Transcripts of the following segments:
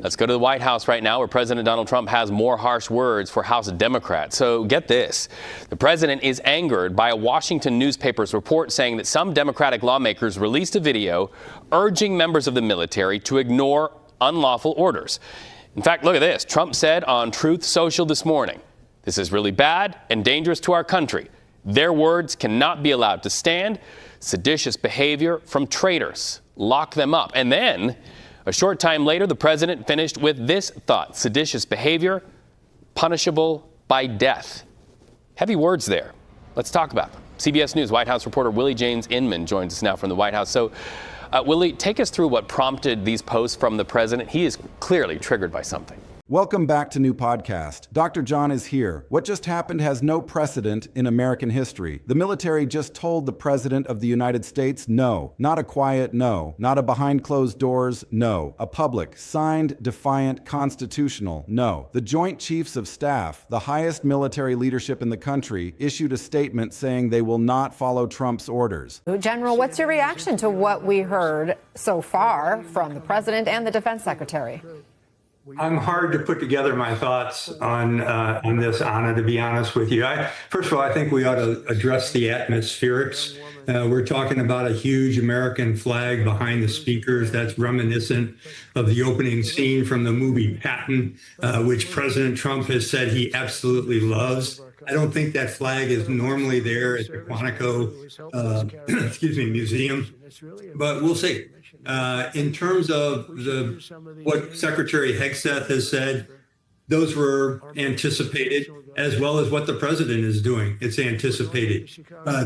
Let's go to the White House right now, where President Donald Trump has more harsh words for House Democrats. So get this. The president is angered by a Washington newspaper's report saying that some Democratic lawmakers released a video urging members of the military to ignore unlawful orders. In fact, look at this. Trump said on Truth Social this morning, "This is really bad and dangerous to our country. Their words cannot be allowed to stand. Seditious behavior from traitors. Lock them up." And then, a short time later, the president finished with this thought: seditious behavior, punishable by death. Heavy words there. Let's talk about them. CBS News White House reporter Willie James Inman joins us now from the White House. So, Willie, take us through what prompted these posts from the president. He is clearly triggered by something. Welcome back to New Podcast. Dr. John is here. What just happened has no precedent in American history. The military just told the President of the United States no. Not a quiet no. Not a behind closed doors no. A public, signed, defiant, constitutional no. The Joint Chiefs of Staff, the highest military leadership in the country, issued a statement saying they will not follow Trump's orders. General, what's your reaction to what we heard so far from the President and the Defense Secretary? I'm hard to put together my thoughts on this, Anna, to be honest with you. First of all, I think we ought to address the atmospherics. We're talking about a huge American flag behind the speakers. That's reminiscent of the opening scene from the movie Patton, which President Trump has said he absolutely loves. I don't think that flag is normally there at the Quantico Museum, but we'll see. In terms of what Secretary Hegseth has said, those were anticipated, as well as what the president is doing. It's anticipated.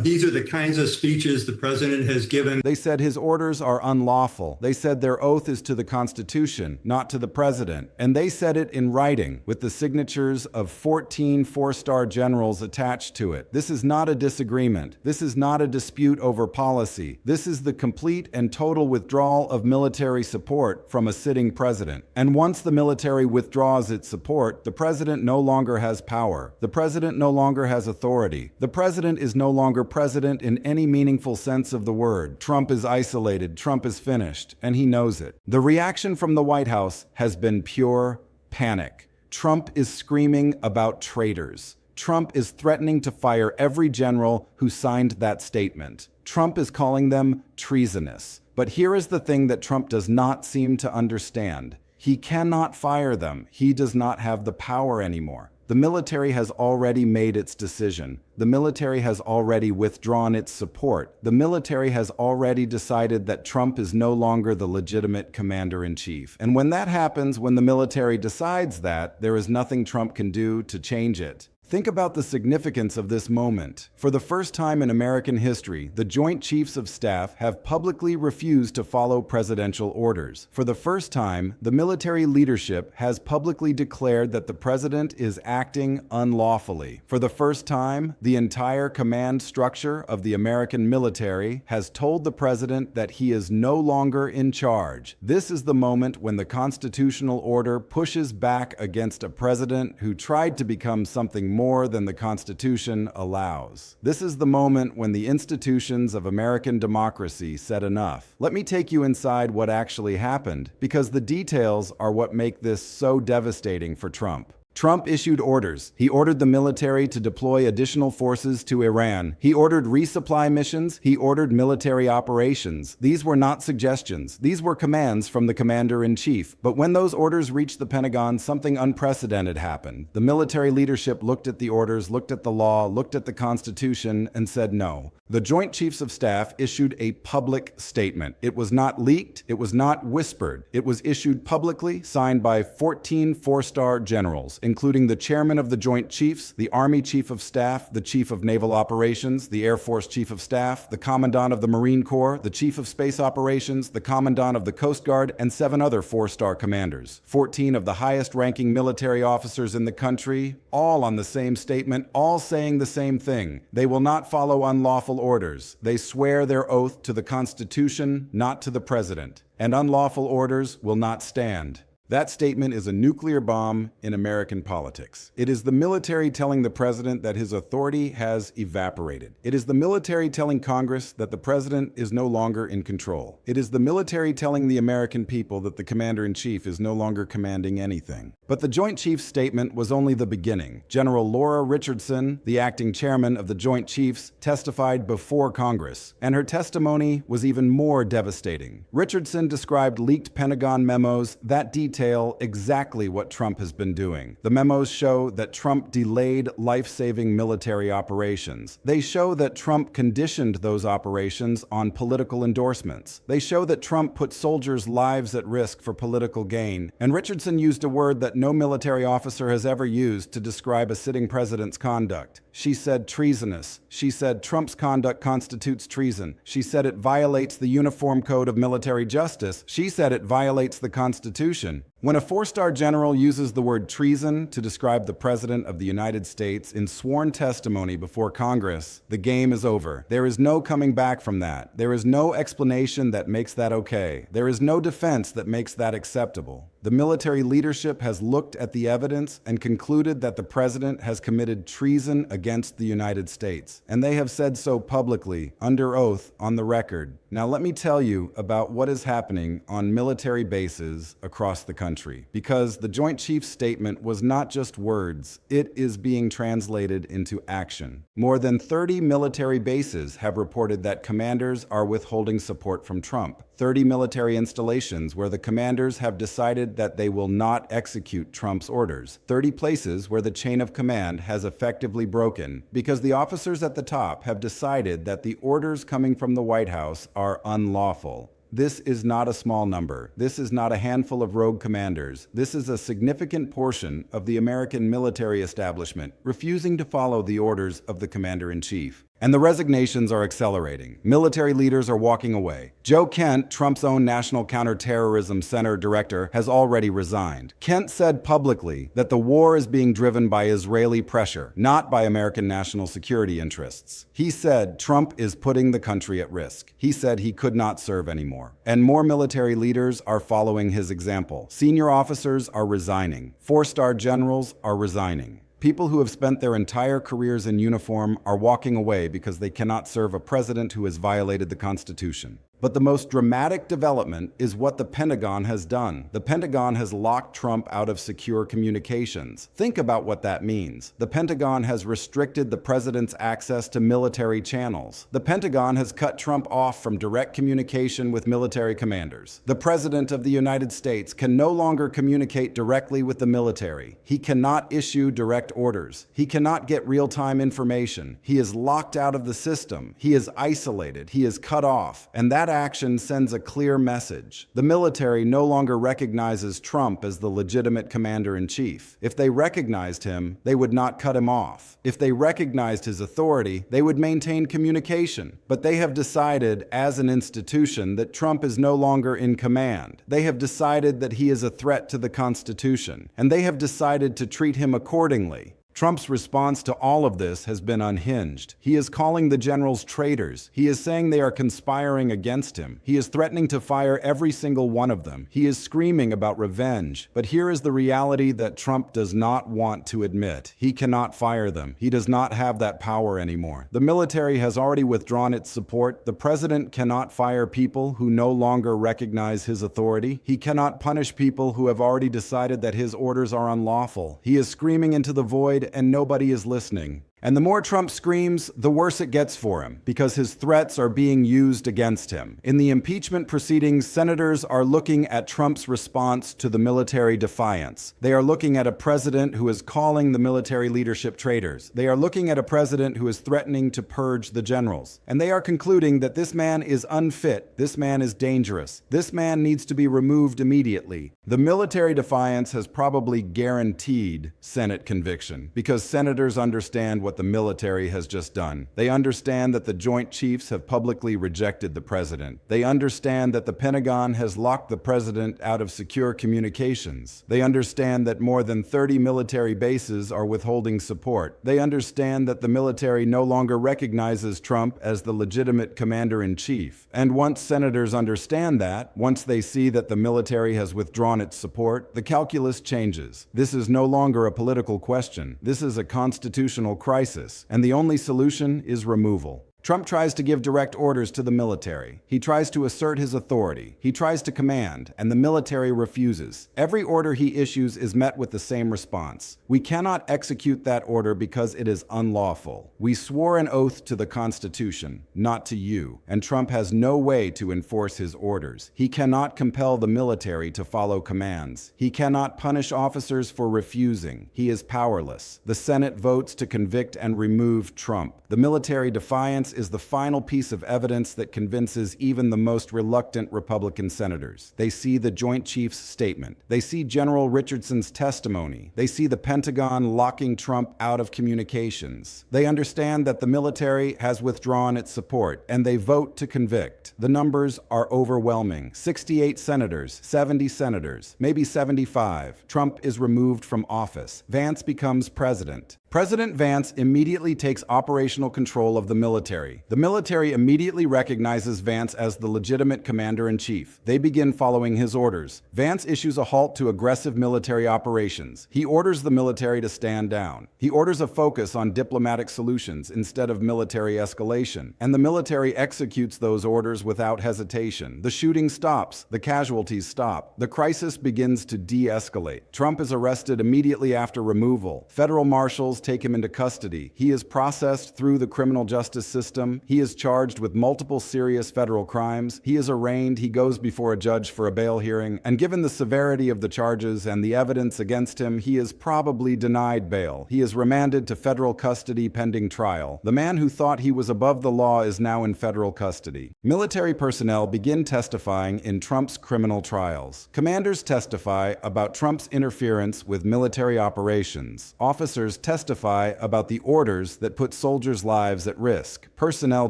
These are the kinds of speeches the president has given. They said his orders are unlawful. They said their oath is to the Constitution, not to the president. And they said it in writing, with the signatures of 14 four-star generals attached to it. This is not a disagreement. This is not a dispute over policy. This is the complete and total withdrawal of military support from a sitting president. And once the military withdraws its support, the president no longer has power. The president no longer has authority. The president is no longer president in any meaningful sense of the word. Trump is isolated. Trump is finished, and he knows it. The reaction from the White House has been pure panic. Trump is screaming about traitors. Trump is threatening to fire every general who signed that statement. Trump is calling them treasonous. But here is the thing that Trump does not seem to understand. He cannot fire them. He does not have the power anymore. The military has already made its decision. The military has already withdrawn its support. The military has already decided that Trump is no longer the legitimate commander-in-chief. And when that happens, when the military decides that, there is nothing Trump can do to change it. Think about the significance of this moment. For the first time in American history, the Joint Chiefs of Staff have publicly refused to follow presidential orders. For the first time, the military leadership has publicly declared that the president is acting unlawfully. For the first time, the entire command structure of the American military has told the president that he is no longer in charge. This is the moment when the constitutional order pushes back against a president who tried to become something more than the Constitution allows. This is the moment when the institutions of American democracy said enough. Let me take you inside what actually happened, because the details are what make this so devastating for Trump. Trump issued orders. He ordered the military to deploy additional forces to Iran. He ordered resupply missions. He ordered military operations. These were not suggestions. These were commands from the commander-in-chief. But when those orders reached the Pentagon, something unprecedented happened. The military leadership looked at the orders, looked at the law, looked at the Constitution, and said no. The Joint Chiefs of Staff issued a public statement. It was not leaked. It was not whispered. It was issued publicly, signed by 14 four-star generals, including the chairman of the Joint Chiefs, the Army Chief of Staff, the Chief of Naval Operations, the Air Force Chief of Staff, the Commandant of the Marine Corps, the Chief of Space Operations, the Commandant of the Coast Guard, and 7 other four-star commanders. 14 of the highest-ranking military officers in the country, all on the same statement, all saying the same thing. They will not follow unlawful orders. They swear their oath to the Constitution, not to the President. And unlawful orders will not stand. That statement is a nuclear bomb in American politics. It is the military telling the president that his authority has evaporated. It is the military telling Congress that the president is no longer in control. It is the military telling the American people that the commander-in-chief is no longer commanding anything. But the Joint Chiefs statement was only the beginning. General Laura Richardson, the acting chairman of the Joint Chiefs, testified before Congress, and her testimony was even more devastating. Richardson described leaked Pentagon memos that detail exactly what Trump has been doing. The memos show that Trump delayed life-saving military operations. They show that Trump conditioned those operations on political endorsements. They show that Trump put soldiers' lives at risk for political gain. And Richardson used a word that no military officer has ever used to describe a sitting president's conduct. She said treasonous. She said Trump's conduct constitutes treason. She said it violates the Uniform Code of Military Justice. She said it violates the Constitution. When a four-star general uses the word treason to describe the President of the United States in sworn testimony before Congress, the game is over. There is no coming back from that. There is no explanation that makes that okay. There is no defense that makes that acceptable. The military leadership has looked at the evidence and concluded that the President has committed treason against the United States, and they have said so publicly, under oath, on the record. Now let me tell you about what is happening on military bases across the country, because the Joint Chiefs statement was not just words, it is being translated into action. More than 30 military bases have reported that commanders are withholding support from Trump. 30 military installations where the commanders have decided that they will not execute Trump's orders. 30 places where the chain of command has effectively broken because the officers at the top have decided that the orders coming from the White House are unlawful. This is not a small number. This is not a handful of rogue commanders. This is a significant portion of the American military establishment refusing to follow the orders of the commander-in-chief. And the resignations are accelerating. Military leaders are walking away. Joe Kent, Trump's own National Counterterrorism Center director, has already resigned. Kent said publicly that the war is being driven by Israeli pressure, not by American national security interests. He said Trump is putting the country at risk. He said he could not serve anymore. And more military leaders are following his example. Senior officers are resigning. Four-star generals are resigning. People who have spent their entire careers in uniform are walking away because they cannot serve a president who has violated the Constitution. But the most dramatic development is what the Pentagon has done. The Pentagon has locked Trump out of secure communications. Think about what that means. The Pentagon has restricted the president's access to military channels. The Pentagon has cut Trump off from direct communication with military commanders. The President of the United States can no longer communicate directly with the military. He cannot issue direct orders. He cannot get real-time information. He is locked out of the system. He is isolated. He is cut off. And that action sends a clear message. The military no longer recognizes Trump as the legitimate commander-in-chief. If they recognized him, they would not cut him off. If they recognized his authority, they would maintain communication. But they have decided, as an institution, that Trump is no longer in command. They have decided that he is a threat to the Constitution, and they have decided to treat him accordingly. Trump's response to all of this has been unhinged. He is calling the generals traitors. He is saying they are conspiring against him. He is threatening to fire every single one of them. He is screaming about revenge. But here is the reality that Trump does not want to admit. He cannot fire them. He does not have that power anymore. The military has already withdrawn its support. The president cannot fire people who no longer recognize his authority. He cannot punish people who have already decided that his orders are unlawful. He is screaming into the void, and nobody is listening. And the more Trump screams, the worse it gets for him, because his threats are being used against him. In the impeachment proceedings, senators are looking at Trump's response to the military defiance. They are looking at a president who is calling the military leadership traitors. They are looking at a president who is threatening to purge the generals. And they are concluding that this man is unfit, this man is dangerous, this man needs to be removed immediately. The military defiance has probably guaranteed Senate conviction, because senators understand what what the military has just done. They understand that the Joint Chiefs have publicly rejected the president. They understand that the Pentagon has locked the president out of secure communications. They understand that more than 30 military bases are withholding support. They understand that the military no longer recognizes Trump as the legitimate commander-in-chief. And once senators understand that, once they see that the military has withdrawn its support, the calculus changes. This is no longer a political question. This is a constitutional crisis, and the only solution is removal. Trump tries to give direct orders to the military. He tries to assert his authority. He tries to command, and the military refuses. Every order he issues is met with the same response. We cannot execute that order because it is unlawful. We swore an oath to the Constitution, not to you, and Trump has no way to enforce his orders. He cannot compel the military to follow commands. He cannot punish officers for refusing. He is powerless. The Senate votes to convict and remove Trump. The military defiance is the final piece of evidence that convinces even the most reluctant Republican senators. They see the Joint Chiefs statement. They see General Richardson's testimony. They see the Pentagon locking Trump out of communications. They understand that the military has withdrawn its support, and they vote to convict. The numbers are overwhelming. 68 senators, 70 senators, maybe 75. Trump is removed from office. Vance becomes president. President Vance immediately takes operational control of the military. The military immediately recognizes Vance as the legitimate commander-in-chief. They begin following his orders. Vance issues a halt to aggressive military operations. He orders the military to stand down. He orders a focus on diplomatic solutions instead of military escalation. And the military executes those orders without hesitation. The shooting stops. The casualties stop. The crisis begins to de-escalate. Trump is arrested immediately after removal. Federal marshals take him into custody. He is processed through the criminal justice system. He is charged with multiple serious federal crimes. He is arraigned. He goes before a judge for a bail hearing. And given the severity of the charges and the evidence against him, he is probably denied bail. He is remanded to federal custody pending trial. The man who thought he was above the law is now in federal custody. Military personnel begin testifying in Trump's criminal trials. Commanders testify about Trump's interference with military operations. Officers testify about the orders that put soldiers' lives at risk. Personnel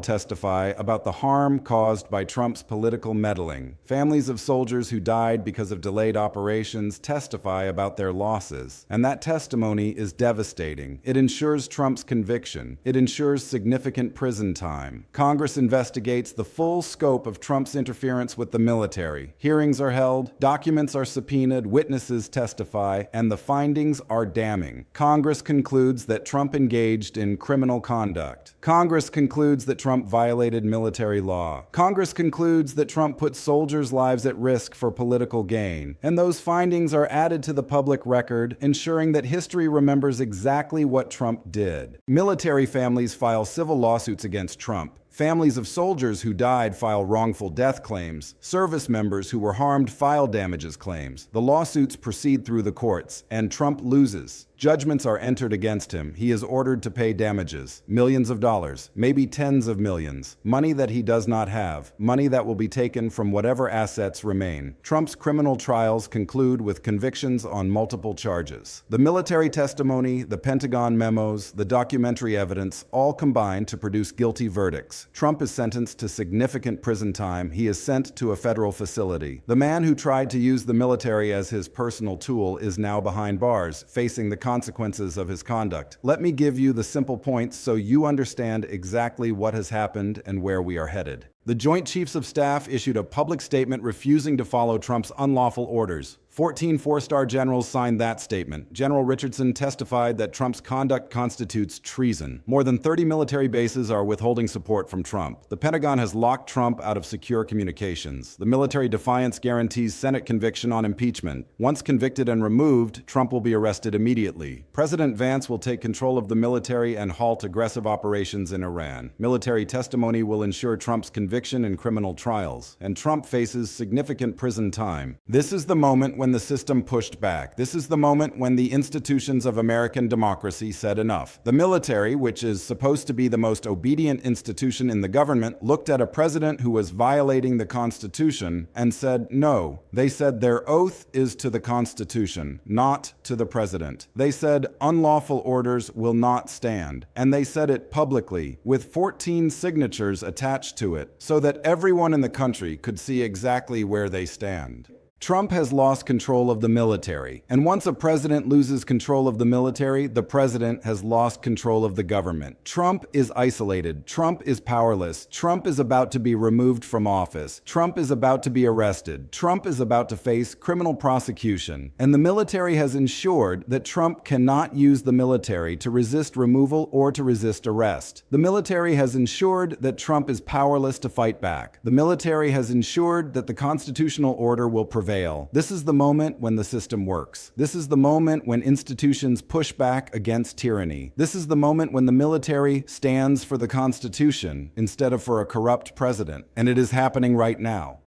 testify about the harm caused by Trump's political meddling. Families of soldiers who died because of delayed operations testify about their losses. And that testimony is devastating. It ensures Trump's conviction. It ensures significant prison time. Congress investigates the full scope of Trump's interference with the military. Hearings are held, documents are subpoenaed, witnesses testify, and the findings are damning. Congress concludes that Trump engaged in criminal conduct. Congress concludes that Trump violated military law. Congress concludes that Trump put soldiers' lives at risk for political gain. And those findings are added to the public record, ensuring that history remembers exactly what Trump did. Military families file civil lawsuits against Trump. Families of soldiers who died file wrongful death claims. Service members who were harmed file damages claims. The lawsuits proceed through the courts, and Trump loses. Judgments are entered against him. He is ordered to pay damages, millions of dollars, maybe tens of millions, money that he does not have, money that will be taken from whatever assets remain. Trump's criminal trials conclude with convictions on multiple charges. The military testimony, the Pentagon memos, the documentary evidence all combine to produce guilty verdicts. Trump is sentenced to significant prison time. He is sent to a federal facility. The man who tried to use the military as his personal tool is now behind bars, facing the consequences of his conduct. Let me give you the simple points so you understand exactly what has happened and where we are headed. The Joint Chiefs of Staff issued a public statement refusing to follow Trump's unlawful orders. 14 four-star generals signed that statement. General Richardson testified that Trump's conduct constitutes treason. More than 30 military bases are withholding support from Trump. The Pentagon has locked Trump out of secure communications. The military defiance guarantees Senate conviction on impeachment. Once convicted and removed, Trump will be arrested immediately. President Vance will take control of the military and halt aggressive operations in Iran. Military testimony will ensure Trump's conviction conviction in criminal trials, and Trump faces significant prison time. This is the moment when the system pushed back. This is the moment when the institutions of American democracy said enough. The military, which is supposed to be the most obedient institution in the government, looked at a president who was violating the Constitution and said no. They said their oath is to the Constitution, not to the president. They said unlawful orders will not stand. And they said it publicly, with 14 signatures attached to it, so that everyone in the country could see exactly where they stand. Trump has lost control of the military, and once a president loses control of the military, the president has lost control of the government. Trump is isolated. Trump is powerless. Trump is about to be removed from office. Trump is about to be arrested. Trump is about to face criminal prosecution, and the military has ensured that Trump cannot use the military to resist removal or to resist arrest. The military has ensured that Trump is powerless to fight back. The military has ensured that the constitutional order will prevail. This is the moment when the system works. This is the moment when institutions push back against tyranny. This is the moment when the military stands for the Constitution instead of for a corrupt president. And it is happening right now.